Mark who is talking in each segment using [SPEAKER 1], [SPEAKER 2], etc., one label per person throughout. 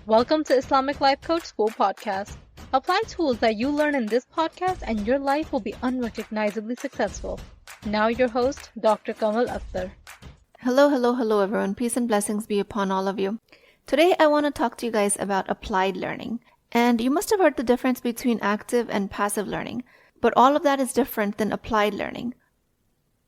[SPEAKER 1] Welcome to Islamic Life Coach School Podcast. Apply tools that you learn in this podcast and your life will be unrecognizably successful. Now your host, Dr. Kamal Akhtar.
[SPEAKER 2] Hello everyone. Peace and blessings be upon all of you. Today I want to talk to you guys about applied learning. And you must have heard the difference between active and passive learning, but all of that is different than applied learning.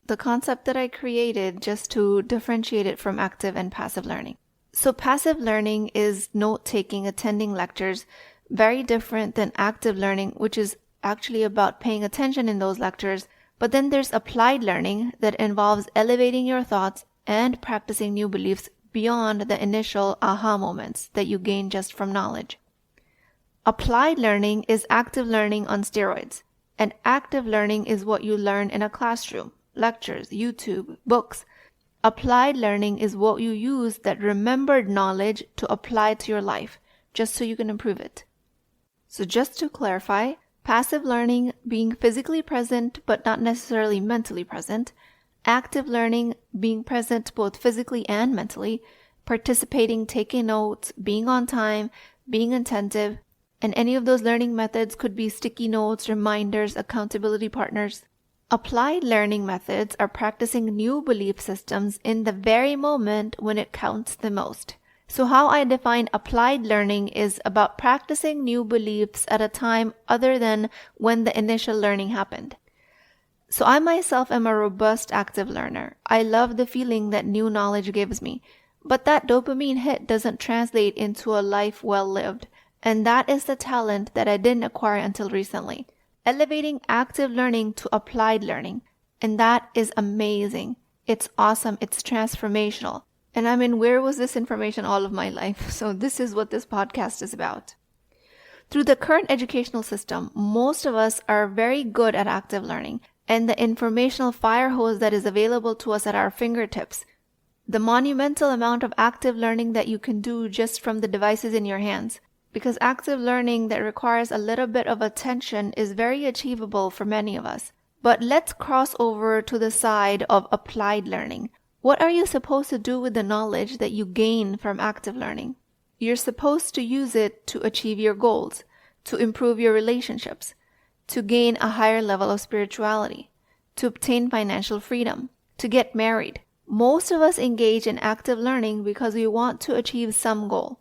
[SPEAKER 2] The concept that I created just to differentiate it from active and passive learning. So passive learning is note-taking, attending lectures, very different than active learning, which is actually about paying attention in those lectures. But then there's applied learning that involves elevating your thoughts and practicing new beliefs beyond the initial aha moments that you gain just from knowledge. Applied learning is active learning on steroids, and active learning is what you learn in a classroom, lectures, YouTube, books. Applied learning is what you use that remembered knowledge to apply to your life, just so you can improve it. So just to clarify, passive learning being physically present but not necessarily mentally present, active learning being present both physically and mentally, participating, taking notes, being on time, being attentive, and any of those learning methods could be sticky notes, reminders, accountability partners. Applied learning methods are practicing new belief systems in the very moment when it counts the most. So how I define applied learning is about practicing new beliefs at a time other than when the initial learning happened. So I myself am a robust active learner. I love the feeling that new knowledge gives me. But that dopamine hit doesn't translate into a life well lived. And that is the talent that I didn't acquire until recently. Elevating active learning to applied learning. And that is amazing. It's awesome. It's transformational. And I mean, where was this information all of my life? So this is what this podcast is about. Through the current educational system, most of us are very good at active learning and the informational fire hose that is available to us at our fingertips. The monumental amount of active learning that you can do just from the devices in your hands. Because active learning that requires a little bit of attention is very achievable for many of us. But let's cross over to the side of applied learning. What are you supposed to do with the knowledge that you gain from active learning? You're supposed to use it to achieve your goals, to improve your relationships, to gain a higher level of spirituality, to obtain financial freedom, to get married. Most of us engage in active learning because we want to achieve some goal.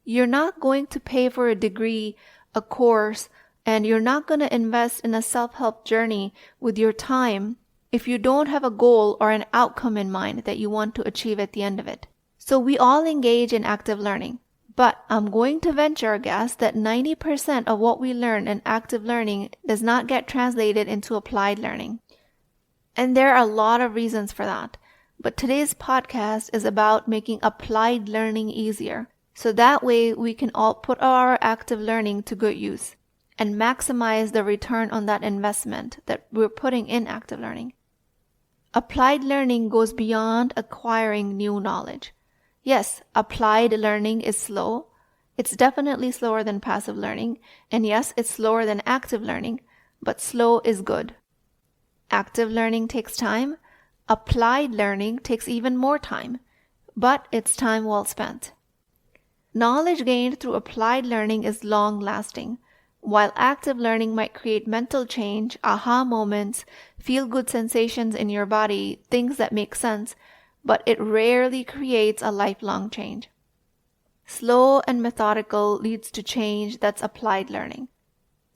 [SPEAKER 2] You're not going to pay for a degree, a course, and you're not going to invest in a self-help journey with your time if you don't have a goal or an outcome in mind that you want to achieve at the end of it. So we all engage in active learning, but I'm going to venture a guess that 90% of what we learn in active learning does not get translated into applied learning. And there are a lot of reasons for that, but today's podcast is about making applied learning easier. So that way we can all put our active learning to good use and maximize the return on that investment that we're putting in active learning. Applied learning goes beyond acquiring new knowledge. Yes, applied learning is slow. It's definitely slower than passive learning. And yes, it's slower than active learning, but slow is good. Active learning takes time. Applied learning takes even more time, but it's time well spent. Knowledge gained through applied learning is long-lasting, while active learning might create mental change, aha moments, feel-good sensations in your body, things that make sense, but it rarely creates a lifelong change. Slow and methodical leads to change that's applied learning.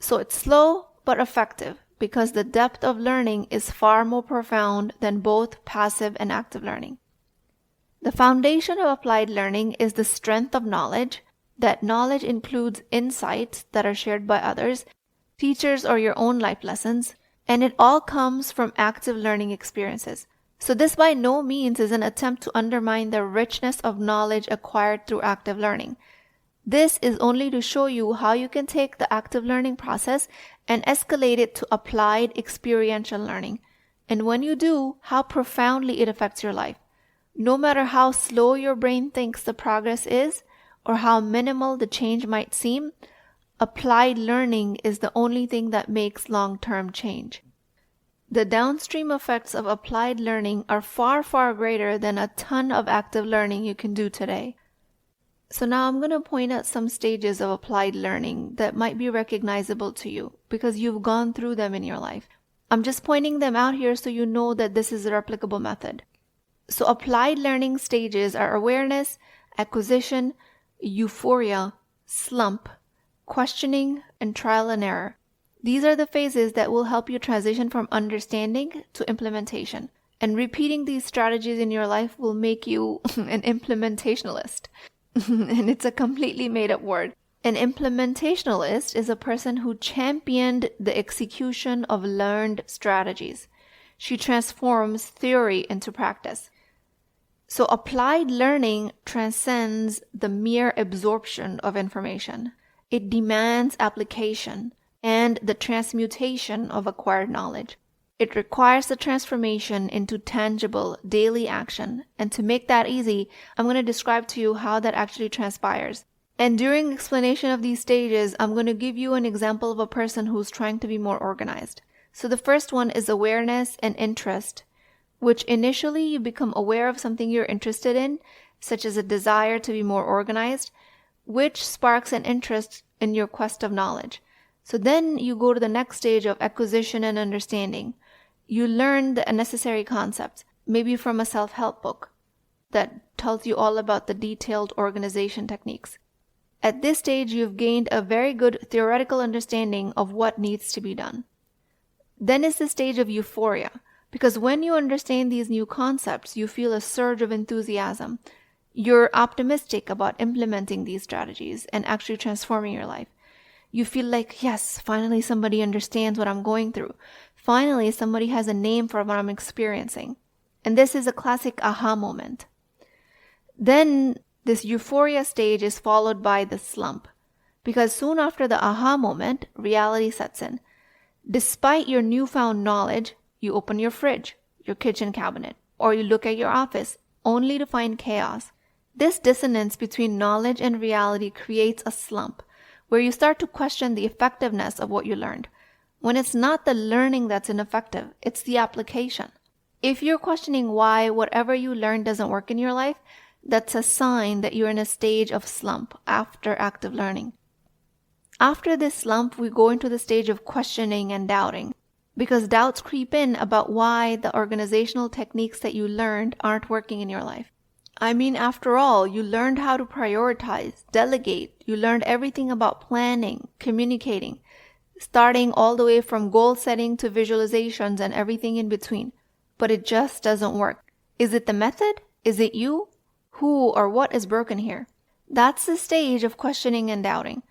[SPEAKER 2] So it's slow but effective because the depth of learning is far more profound than both passive and active learning. The foundation of applied learning is the strength of knowledge. That knowledge includes insights that are shared by others, teachers, or your own life lessons, and it all comes from active learning experiences. So this by no means is an attempt to undermine the richness of knowledge acquired through active learning. This is only to show you how you can take the active learning process and escalate it to applied experiential learning. And when you do, how profoundly it affects your life. No matter how slow your brain thinks the progress is, or how minimal the change might seem, applied learning is the only thing that makes long-term change. The downstream effects of applied learning are far, far greater than a ton of active learning you can do today. So now I'm going to point out some stages of applied learning that might be recognizable to you because you've gone through them in your life. I'm just pointing them out here so you know that this is a replicable method. So applied learning stages are awareness, acquisition, euphoria, slump, questioning, and trial and error. These are the phases that will help you transition from understanding to implementation. And repeating these strategies in your life will make you an implementationalist. And it's a completely made-up word. An implementationalist is a person who championed the execution of learned strategies. She transforms theory into practice. So applied learning transcends the mere absorption of information. It demands application and the transmutation of acquired knowledge. It requires the transformation into tangible daily action. And to make that easy, I'm going to describe to you how that actually transpires. And during explanation of these stages, I'm going to give you an example of a person who's trying to be more organized. So the first one is awareness and interest, which initially you become aware of something you're interested in, such as a desire to be more organized, which sparks an interest in your quest of knowledge. So then you go to the next stage of acquisition and understanding. You learn the necessary concepts, maybe from a self-help book that tells you all about the detailed organization techniques. At this stage, you've gained a very good theoretical understanding of what needs to be done. Then is the stage of euphoria, because when you understand these new concepts, you feel a surge of enthusiasm. You're optimistic about implementing these strategies and actually transforming your life. You feel like, yes, finally somebody understands what I'm going through. Finally, somebody has a name for what I'm experiencing. And this is a classic aha moment. Then this euphoria stage is followed by the slump, because soon after the aha moment, reality sets in. Despite your newfound knowledge, you open your fridge, your kitchen cabinet, or you look at your office, only to find chaos. This dissonance between knowledge and reality creates a slump, where you start to question the effectiveness of what you learned. When it's not the learning that's ineffective, it's the application. If you're questioning why whatever you learned doesn't work in your life, that's a sign that you're in a stage of slump after active learning. After this slump, we go into the stage of questioning and doubting, because doubts creep in about why the organizational techniques that you learned aren't working in your life. I mean, after all, you learned how to prioritize, delegate. You learned everything about planning, communicating, starting all the way from goal setting to visualizations and everything in between. But it just doesn't work. Is it the method? Is it you? Who or what is broken here? That's the stage of questioning and doubting.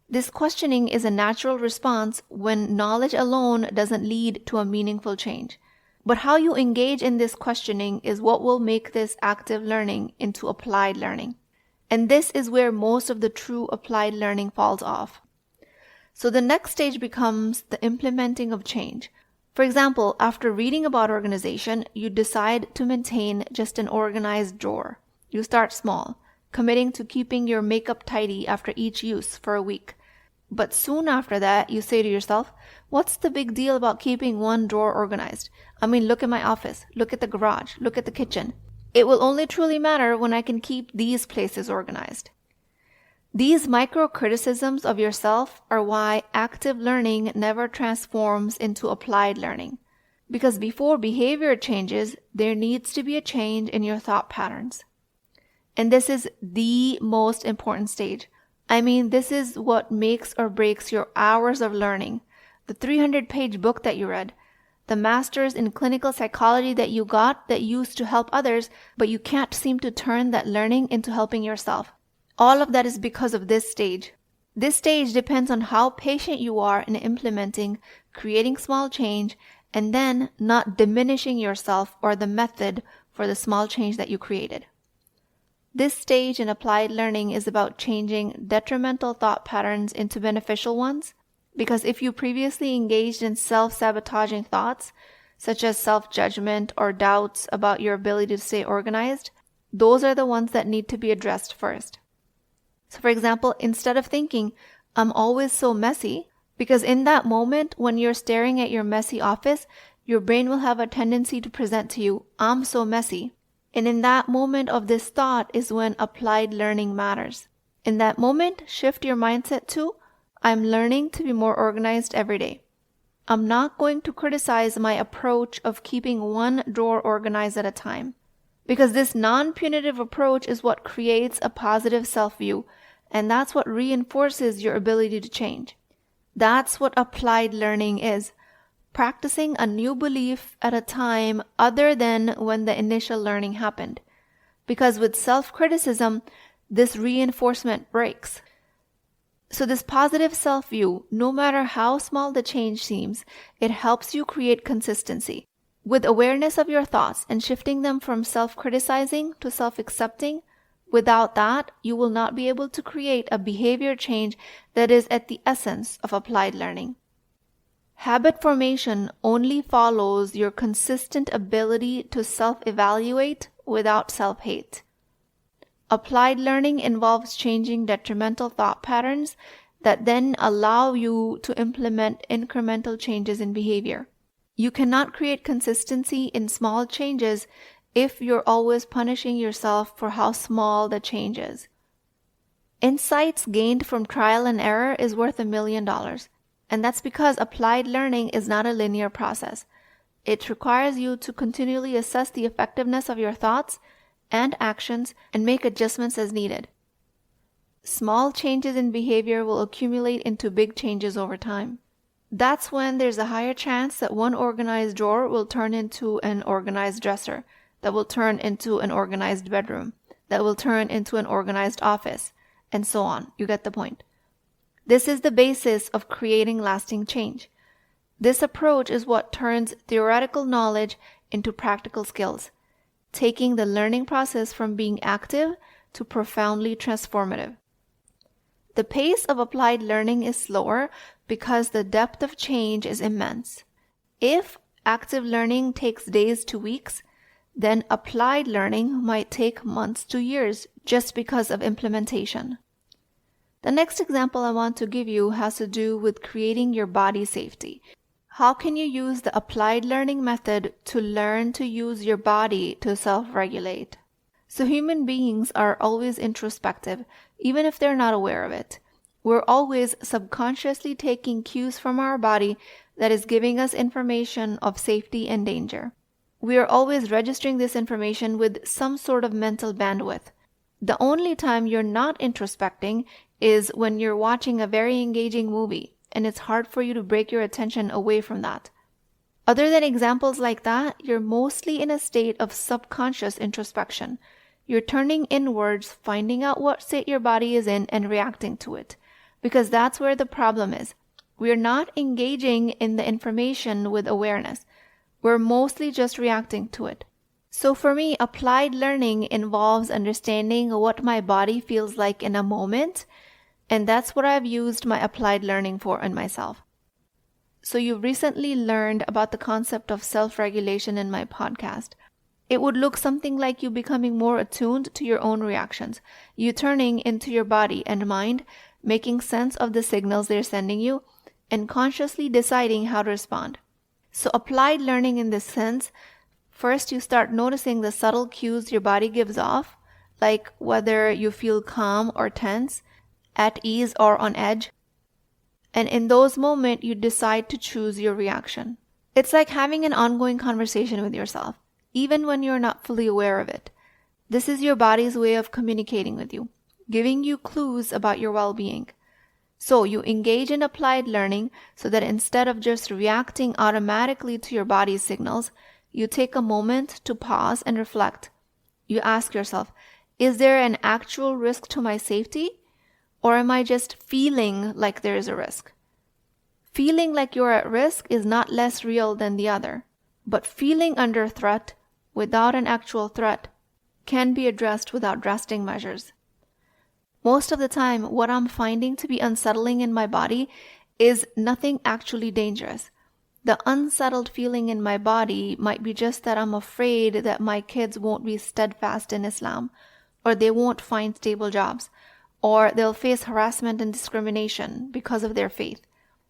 [SPEAKER 2] This questioning is a natural response when knowledge alone doesn't lead to a meaningful change. But how you engage in this questioning is what will make this active learning into applied learning. And this is where most of the true applied learning falls off. So the next stage becomes the implementing of change. For example, after reading about organization, you decide to maintain just an organized drawer. You start small, committing to keeping your makeup tidy after each use for a week. But soon after that, you say to yourself, what's the big deal about keeping one drawer organized? I mean, look at my office, look at the garage, look at the kitchen. It will only truly matter when I can keep these places organized. These micro-criticisms of yourself are why active learning never transforms into applied learning. Because before behavior changes, there needs to be a change in your thought patterns. And this is the most important stage. I mean, this is what makes or breaks your hours of learning. The 300-page book that you read, the master's in clinical psychology that you got that used to help others, but you can't seem to turn that learning into helping yourself. All of that is because of this stage. This stage depends on how patient you are in implementing, creating small change, and then not diminishing yourself or the method for the small change that you created. This stage in applied learning is about changing detrimental thought patterns into beneficial ones, because if you previously engaged in self-sabotaging thoughts, such as self-judgment or doubts about your ability to stay organized, those are the ones that need to be addressed first. So for example, instead of thinking, I'm always so messy, because in that moment when you're staring at your messy office, your brain will have a tendency to present to you, I'm so messy. And in that moment of this thought is when applied learning matters. In that moment, shift your mindset to, I'm learning to be more organized every day. I'm not going to criticize my approach of keeping one drawer organized at a time. Because this non-punitive approach is what creates a positive self-view, and that's what reinforces your ability to change. That's what applied learning is. Practicing a new belief at a time other than when the initial learning happened. Because with self-criticism, this reinforcement breaks. So this positive self-view, no matter how small the change seems, it helps you create consistency. With awareness of your thoughts and shifting them from self-criticizing to self-accepting, without that, you will not be able to create a behavior change that is at the essence of applied learning. Habit formation only follows your consistent ability to self-evaluate without self-hate. Applied learning involves changing detrimental thought patterns that then allow you to implement incremental changes in behavior. You cannot create consistency in small changes if you're always punishing yourself for how small the change is. Insights gained from trial and error is worth $1 million. And that's because applied learning is not a linear process. It requires you to continually assess the effectiveness of your thoughts and actions and make adjustments as needed. Small changes in behavior will accumulate into big changes over time. That's when there's a higher chance that one organized drawer will turn into an organized dresser, that will turn into an organized bedroom, that will turn into an organized office, and so on. You get the point. This is the basis of creating lasting change. This approach is what turns theoretical knowledge into practical skills, taking the learning process from being active to profoundly transformative. The pace of applied learning is slower because the depth of change is immense. If active learning takes days to weeks, then applied learning might take months to years just because of implementation. The next example I want to give you has to do with creating your body safety. How can you use the applied learning method to learn to use your body to self-regulate? So human beings are always introspective, even if they're not aware of it. We're always subconsciously taking cues from our body that is giving us information of safety and danger. We are always registering this information with some sort of mental bandwidth. The only time you're not introspecting is when you're watching a very engaging movie, and it's hard for you to break your attention away from that. Other than examples like that, you're mostly in a state of subconscious introspection. You're turning inwards, finding out what state your body is in, and reacting to it. Because that's where the problem is. We're not engaging in the information with awareness. We're mostly just reacting to it. So for me, applied learning involves understanding what my body feels like in a moment, and that's what I've used my applied learning for in myself. So you've recently learned about the concept of self-regulation in my podcast. It would look something like you becoming more attuned to your own reactions, you turning into your body and mind, making sense of the signals they're sending you, and consciously deciding how to respond. So applied learning in this sense, first you start noticing the subtle cues your body gives off, like whether you feel calm or tense, at ease or on edge. And in those moments, you decide to choose your reaction. It's like having an ongoing conversation with yourself, even when you're not fully aware of it. This is your body's way of communicating with you, giving you clues about your well-being. So you engage in applied learning so that instead of just reacting automatically to your body's signals, you take a moment to pause and reflect. You ask yourself, is there an actual risk to my safety? Or am I just feeling like there is a risk? Feeling like you're at risk is not less real than the other. But feeling under threat without an actual threat can be addressed without drastic measures. Most of the time, what I'm finding to be unsettling in my body is nothing actually dangerous. The unsettled feeling in my body might be just that I'm afraid that my kids won't be steadfast in Islam, or they won't find stable jobs, or they'll face harassment and discrimination because of their faith.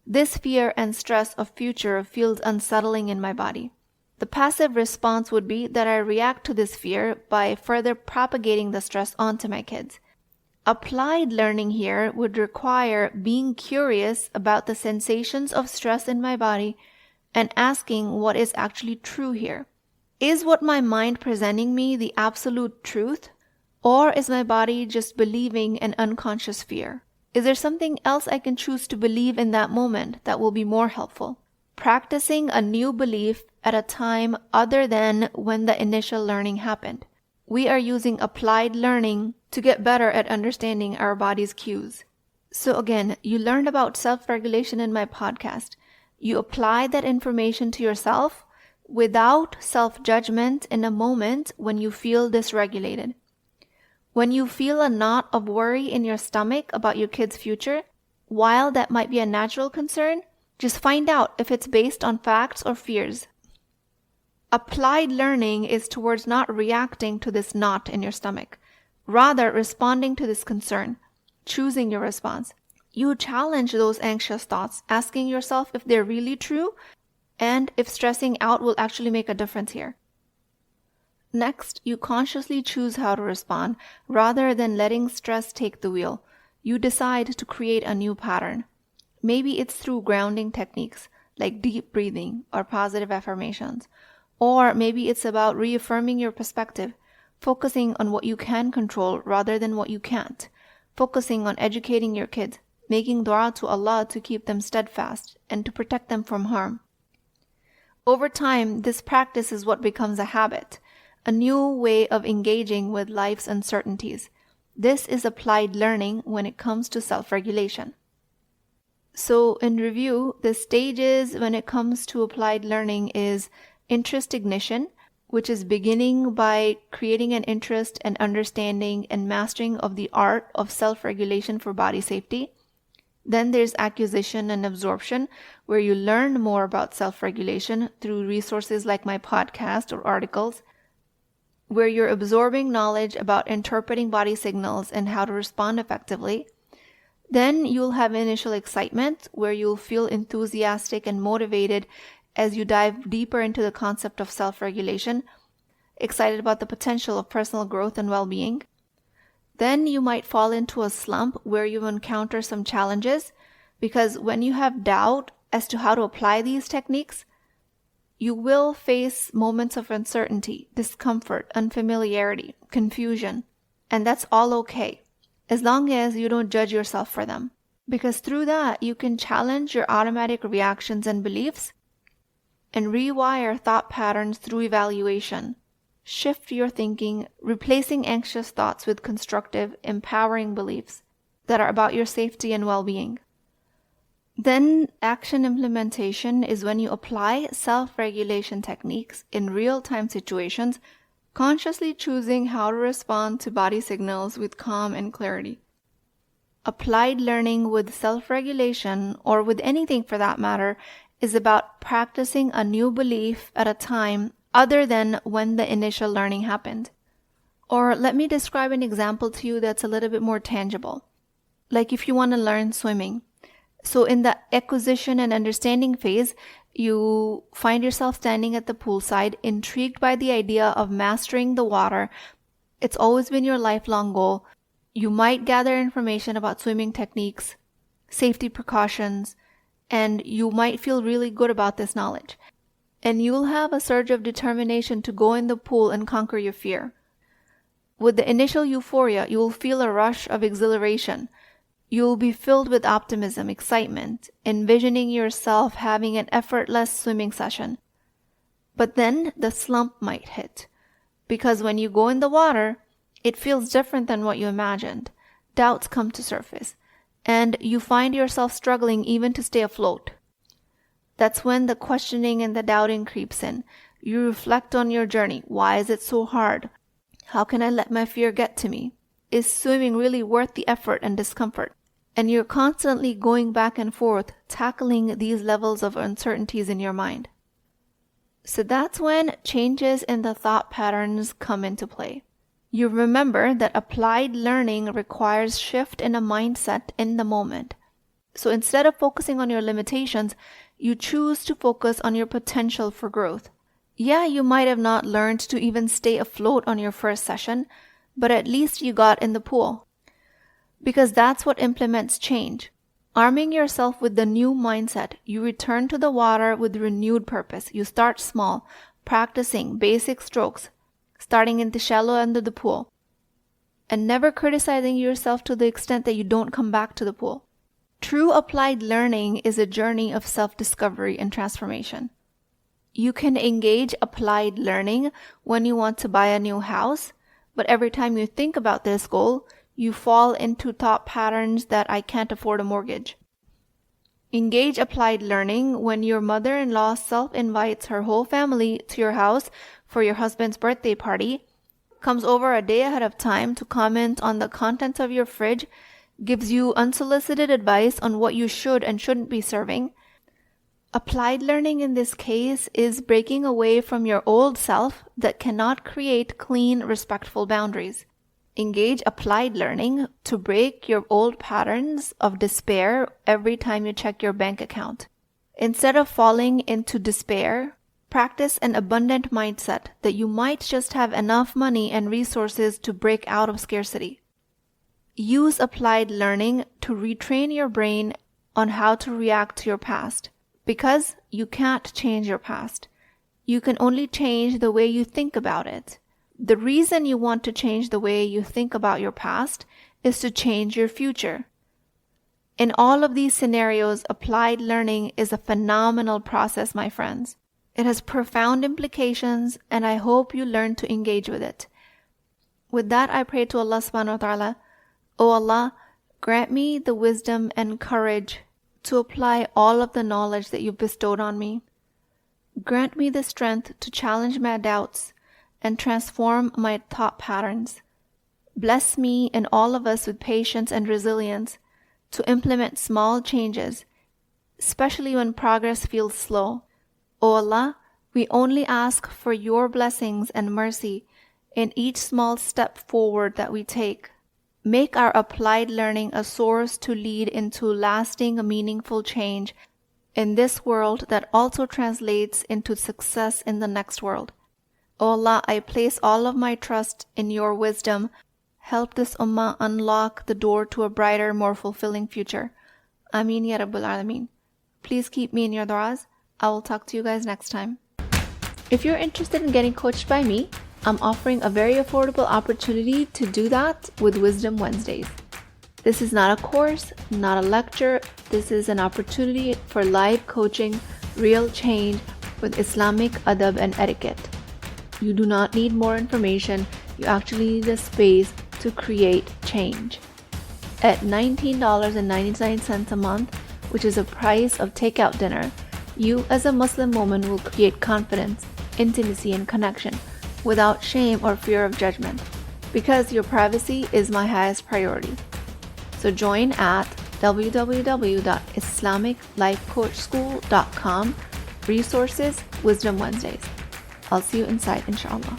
[SPEAKER 2] This fear and stress of future feels unsettling in my body. The passive response would be that I react to this fear by further propagating the stress onto my kids. Applied learning here would require being curious about the sensations of stress in my body and asking what is actually true here. Is what my mind presenting me the absolute truth? Or is my body just believing an unconscious fear? Is there something else I can choose to believe in that moment that will be more helpful? Practicing a new belief at a time other than when the initial learning happened. We are using applied learning to get better at understanding our body's cues. So again, you learned about self-regulation in my podcast. You apply that information to yourself without self-judgment in a moment when you feel dysregulated. When you feel a knot of worry in your stomach about your kid's future, while that might be a natural concern, just find out if it's based on facts or fears. Applied learning is towards not reacting to this knot in your stomach, rather responding to this concern, choosing your response. You challenge those anxious thoughts, asking yourself if they're really true and if stressing out will actually make a difference here. Next, you consciously choose how to respond rather than letting stress take the wheel. You decide to create a new pattern. Maybe it's through grounding techniques like deep breathing or positive affirmations. Or maybe it's about reaffirming your perspective, focusing on what you can control rather than what you can't, focusing on educating your kids, making dua to Allah to keep them steadfast and to protect them from harm. Over time, this practice is what becomes a habit, a new way of engaging with life's uncertainties. This is applied learning when it comes to self-regulation. So in review, the stages when it comes to applied learning is interest ignition, which is beginning by creating an interest and understanding and mastering of the art of self-regulation for body safety. Then there's acquisition and absorption, where you learn more about self-regulation through resources like my podcast or articles, where you're absorbing knowledge about interpreting body signals and how to respond effectively. Then you'll have initial excitement, where you'll feel enthusiastic and motivated as you dive deeper into the concept of self-regulation, excited about the potential of personal growth and well-being. Then you might fall into a slump where you encounter some challenges, because when you have doubt as to how to apply these techniques, you will face moments of uncertainty, discomfort, unfamiliarity, confusion, and that's all okay, as long as you don't judge yourself for them. Because through that, you can challenge your automatic reactions and beliefs and rewire thought patterns through evaluation. Shift your thinking, replacing anxious thoughts with constructive, empowering beliefs that are about your safety and well-being. Then action implementation is when you apply self-regulation techniques in real-time situations, consciously choosing how to respond to body signals with calm and clarity. Applied learning with self-regulation, or with anything for that matter, is about practicing a new belief at a time other than when the initial learning happened. Or let me describe an example to you that's a little bit more tangible. Like if you want to learn swimming. So in the acquisition and understanding phase, you find yourself standing at the poolside, intrigued by the idea of mastering the water. It's always been your lifelong goal. You might gather information about swimming techniques, safety precautions, and you might feel really good about this knowledge. And you'll have a surge of determination to go in the pool and conquer your fear. With the initial euphoria, you will feel a rush of exhilaration. You will be filled with optimism, excitement, envisioning yourself having an effortless swimming session. But then the slump might hit, because when you go in the water, it feels different than what you imagined. Doubts come to surface, and you find yourself struggling even to stay afloat. That's when the questioning and the doubting creeps in. You reflect on your journey. Why is it so hard? How can I let my fear get to me? Is swimming really worth the effort and discomfort? And you're constantly going back and forth, tackling these levels of uncertainties in your mind. So that's when changes in the thought patterns come into play. You remember that applied learning requires shift in a mindset in the moment. So instead of focusing on your limitations, you choose to focus on your potential for growth. Yeah, you might have not learned to even stay afloat on your first session, but at least you got in the pool. Because that's what implements change. Arming yourself with the new mindset, you return to the water with renewed purpose. You start small, practicing basic strokes, starting in the shallow end of the pool, and never criticizing yourself to the extent that you don't come back to the pool. True applied learning is a journey of self-discovery and transformation. You can engage applied learning when you want to buy a new house, but every time you think about this goal, you fall into thought patterns that I can't afford a mortgage. Engage applied learning when your mother-in-law self-invites her whole family to your house for your husband's birthday party, comes over a day ahead of time to comment on the contents of your fridge, gives you unsolicited advice on what you should and shouldn't be serving. Applied learning in this case is breaking away from your old self that cannot create clean, respectful boundaries. Engage applied learning to break your old patterns of despair every time you check your bank account. Instead of falling into despair, practice an abundant mindset that you might just have enough money and resources to break out of scarcity. Use applied learning to retrain your brain on how to react to your past, because you can't change your past. You can only change the way you think about it. The reason you want to change the way you think about your past is to change your future. In all of these scenarios, applied learning is a phenomenal process, my friends. It has profound implications, and I hope you learn to engage with it. With that, I pray to Allah subhanahu wa ta'ala, O Allah, grant me the wisdom and courage to apply all of the knowledge that you've bestowed on me. Grant me the strength to challenge my doubts and transform my thought patterns. Bless me and all of us with patience and resilience to implement small changes, especially when progress feels slow. O Allah, we only ask for your blessings and mercy in each small step forward that we take. Make our applied learning a source to lead into lasting, meaningful change in this world that also translates into success in the next world. O Allah, I place all of my trust in your wisdom. Help this ummah unlock the door to a brighter, more fulfilling future. Ameen ya Rabbul Alameen. Please keep me in your du'as. I will talk to you guys next time. If you're interested in getting coached by me, I'm offering a very affordable opportunity to do that with Wisdom Wednesdays. This is not a course, not a lecture. This is an opportunity for live coaching, real change with Islamic adab and etiquette. You do not need more information. You actually need a space to create change. At $19.99 a month, which is the price of takeout dinner, you as a Muslim woman will create confidence, intimacy, and connection without shame or fear of judgment, because your privacy is my highest priority. So join at www.islamiclifecoachschool.com, resources, Wisdom Wednesdays. I'll see you inside, inshallah.